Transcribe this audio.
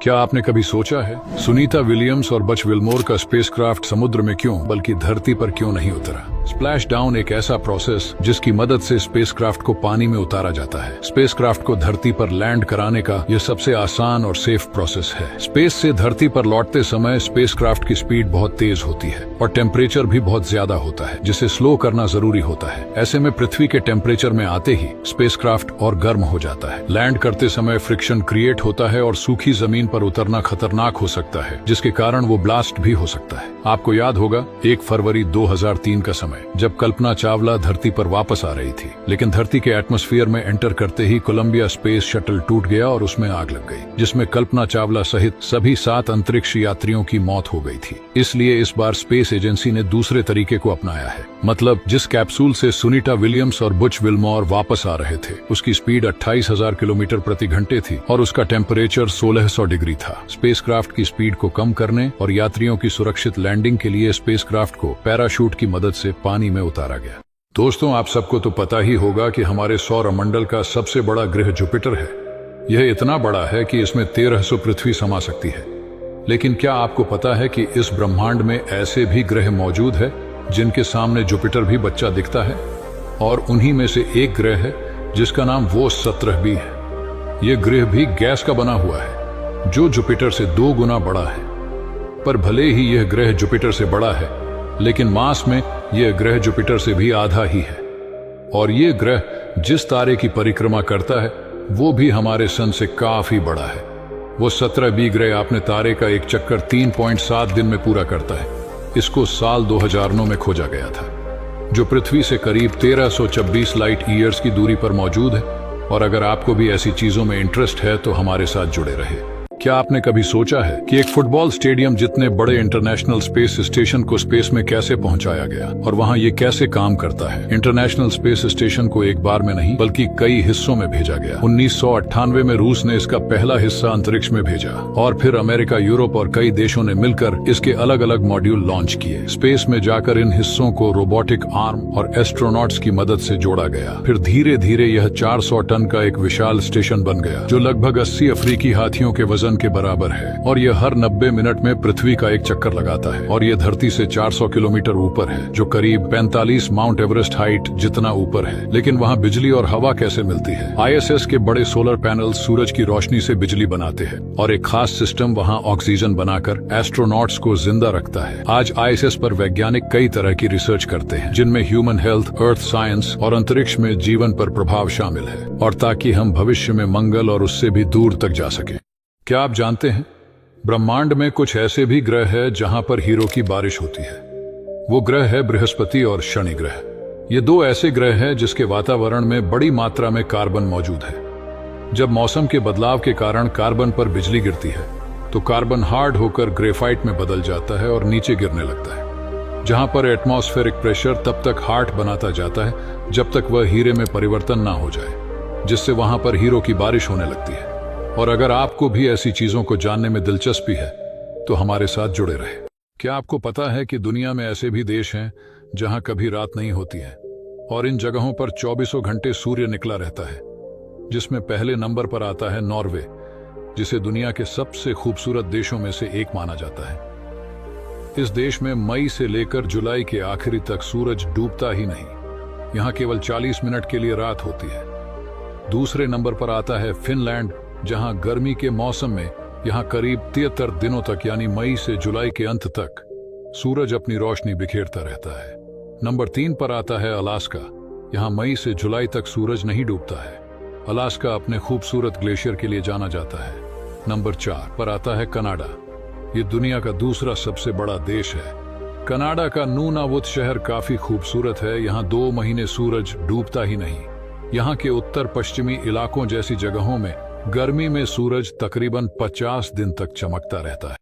क्या आपने कभी सोचा है सुनीता विलियम्स और बच विल्मोर का स्पेसक्राफ्ट समुद्र में क्यों बल्कि धरती पर क्यों नहीं उतरा? स्प्लैश डाउन एक ऐसा प्रोसेस जिसकी मदद से स्पेसक्राफ्ट को पानी में उतारा जाता है। स्पेसक्राफ्ट को धरती पर लैंड कराने का यह सबसे आसान और सेफ प्रोसेस है। स्पेस से धरती पर लौटते समय स्पेसक्राफ्ट की स्पीड बहुत तेज होती है और टेम्परेचर भी बहुत ज्यादा होता है, जिसे स्लो करना जरूरी होता है। ऐसे में पृथ्वी के टेम्परेचर में आते ही स्पेसक्राफ्ट और गर्म हो जाता है। लैंड करते समय फ्रिक्शन क्रिएट होता है और सूखी जमीन पर उतरना खतरनाक हो सकता है, जिसके कारण वो ब्लास्ट भी हो सकता है। आपको याद होगा 1 फरवरी 2003 का समय, जब कल्पना चावला धरती पर वापस आ रही थी, लेकिन धरती के एटमॉस्फेयर में एंटर करते ही कोलंबिया स्पेस शटल टूट गया और उसमें आग लग गई, जिसमें कल्पना चावला सहित सभी 7 अंतरिक्ष यात्रियों की मौत हो गई थी। इसलिए इस बार स्पेस एजेंसी ने दूसरे तरीके को अपनाया है। मतलब जिस कैप्सूल से सुनीता विलियम्स और बुच विल्मोर वापस आ रहे थे, उसकी स्पीड 28,000 किलोमीटर प्रति घंटे थी और उसका टेम्परेचर 1600 डिग्री था। स्पेसक्राफ्ट की स्पीड को कम करने और यात्रियों की सुरक्षित लैंडिंग के लिए स्पेसक्राफ्ट को पैराशूट की मदद से पानी में उतारा गया। दोस्तों, आप सबको तो पता ही होगा कि हमारे सौर मंडल का सबसे बड़ा ग्रह जुपिटर है। यह इतना बड़ा है कि इसमें 1300 पृथ्वी समा सकती है। लेकिन क्या आपको पता है कि इस ब्रह्मांड में ऐसे भी ग्रह मौजूद है जिनके सामने जुपिटर भी बच्चा दिखता है? और उन्हीं में से एक ग्रह है जिसका नाम वोस 17 भी है। यह ग्रह भी गैस का बना हुआ है, जो जुपिटर से 2 गुना बड़ा है। पर भले ही यह ग्रह जुपिटर से बड़ा है, लेकिन मास में यह ग्रह जुपिटर से भी आधा ही है। और यह ग्रह जिस तारे की परिक्रमा करता है वो भी हमारे सन से काफी बड़ा है। वो 17b ग्रह अपने तारे का एक चक्कर 3.7 दिन में पूरा करता है। इसको साल 2009 में खोजा गया था, जो पृथ्वी से करीब 1324 लाइट ईयर्स की दूरी पर मौजूद है। और अगर आपको भी ऐसी चीजों में इंटरेस्ट है तो हमारे साथ जुड़े रहे। क्या आपने कभी सोचा है कि एक फुटबॉल स्टेडियम जितने बड़े इंटरनेशनल स्पेस स्टेशन को स्पेस में कैसे पहुंचाया गया और वहां ये कैसे काम करता है? इंटरनेशनल स्पेस स्टेशन को एक बार में नहीं बल्कि कई हिस्सों में भेजा गया। 1998 में रूस ने इसका पहला हिस्सा अंतरिक्ष में भेजा और फिर अमेरिका, यूरोप और कई देशों ने मिलकर इसके अलग अलग मॉड्यूल लॉन्च किए। स्पेस में जाकर इन हिस्सों को रोबोटिक आर्म और एस्ट्रोनॉट्स की मदद से जोड़ा गया। फिर धीरे धीरे यह 400 टन का एक विशाल स्टेशन बन गया, जो लगभग 80 अफ्रीकी हाथियों के वजन के बराबर है। और यह हर 90 मिनट में पृथ्वी का एक चक्कर लगाता है। और यह धरती से 400 किलोमीटर ऊपर है, जो करीब 45 माउंट एवरेस्ट हाइट जितना ऊपर है। लेकिन वहाँ बिजली और हवा कैसे मिलती है? ISS के बड़े सोलर पैनल सूरज की रोशनी से बिजली बनाते हैं और एक खास सिस्टम वहाँ ऑक्सीजन बनाकर एस्ट्रोनॉट्स को जिंदा रखता है। आज ISS पर वैज्ञानिक कई तरह की रिसर्च करते हैं, जिनमें ह्यूमन हेल्थ, अर्थ साइंस और अंतरिक्ष में जीवन पर प्रभाव शामिल है, और ताकि हम भविष्य में मंगल और उससे भी दूर तक जा सके। क्या आप जानते हैं ब्रह्मांड में कुछ ऐसे भी ग्रह है जहां पर हीरो की बारिश होती है? वो ग्रह है बृहस्पति और शनि ग्रह। ये 2 ऐसे ग्रह हैं जिसके वातावरण में बड़ी मात्रा में कार्बन मौजूद है। जब मौसम के बदलाव के कारण कार्बन पर बिजली गिरती है तो कार्बन हार्ड होकर ग्रेफाइट में बदल जाता है और नीचे गिरने लगता है, जहां पर एटमॉस्फेरिक प्रेशर तब तक हार्ट बनाता जाता है जब तक वह हीरे में परिवर्तन ना हो जाए, जिससे वहां पर हीरो की बारिश होने लगती है। और अगर आपको भी ऐसी चीजों को जानने में दिलचस्पी है तो हमारे साथ जुड़े रहे। क्या आपको पता है कि दुनिया में ऐसे भी देश हैं जहां कभी रात नहीं होती है और इन जगहों पर 24 घंटे सूर्य निकला रहता है? जिसमें पहले नंबर पर आता है नॉर्वे, जिसे दुनिया के सबसे खूबसूरत देशों में से एक माना जाता है। इस देश में मई से लेकर जुलाई के आखिरी तक सूरज डूबता ही नहीं। यहाँ केवल 40 मिनट के लिए रात होती है। दूसरे नंबर पर आता है फिनलैंड, जहां गर्मी के मौसम में यहां करीब 73 दिनों तक यानी मई से जुलाई के अंत तक सूरज अपनी रोशनी बिखेरता रहता है। नंबर 3 पर आता है अलास्का। यहां मई से जुलाई तक सूरज नहीं डूबता है। अलास्का अपने खूबसूरत ग्लेशियर के लिए जाना जाता है। नंबर 4 पर आता है कनाडा। ये दुनिया का दूसरा सबसे बड़ा देश है। कनाडा का नूनावुत शहर काफी खूबसूरत है। यहाँ 2 महीने सूरज डूबता ही नहीं। यहाँ के उत्तर पश्चिमी इलाकों जैसी जगहों में गर्मी में सूरज तकरीबन 50 दिन तक चमकता रहता है।